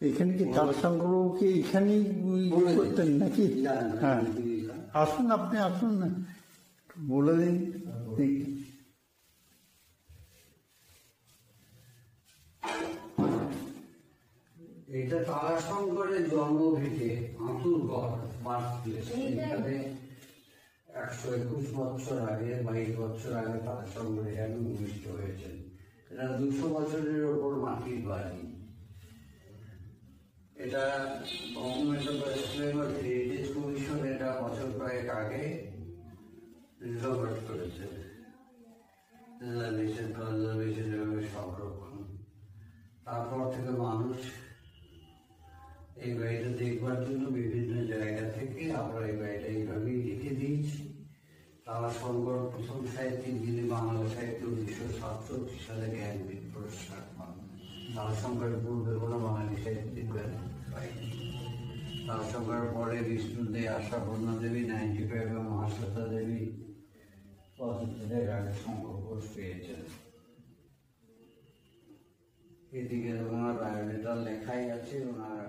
এখানে কি তার সংগ্রহ কি এখানেই করতেন নাকি? হ্যাঁ, আসুন, আপনি আসুন না, বলে দিন। এটা তারাশঙ্করের জন্মভিটে আতুরগড় বার্থপ্লেস। এখানে 121 বছর আগে, 22 বছর আগে তারাশঙ্কর এখানে ভূমিষ্ঠ হয়েছেন। এটা 200 বছরের ওপর মাটির বাড়ি। এটা government of West Bengal heritage commission এটা বছর কয়েক আগে রিজার্ভ করেছে, কনজারভেশন এবং সংরক্ষণ। তারপর থেকে মানুষ এই বাড়িটা দেখবার জন্য বিভিন্ন জায়গা থেকে আমরা এই বাড়িটা এইভাবেই রেখে দিয়েছি। তারাশঙ্কর প্রথম সাহিত্যিক, যিনি বাংলা সাহিত্যে 1967 সালে জ্ঞানপীঠ পুরস্কার পান। তারাশঙ্করের পূর্বে কোনো বাঙালি সাহিত্যিক পায়নি। তারাশঙ্করের পরে বিষ্ণু দে, আশাপূর্ণা দেবী 95 এবং মহাশ্বেতা দেবী 75 আগে শঙ্কর ঘোষ পেয়েছেন। এদিকে ওনার বায়োডেটা লেখাই আছে, ওনারা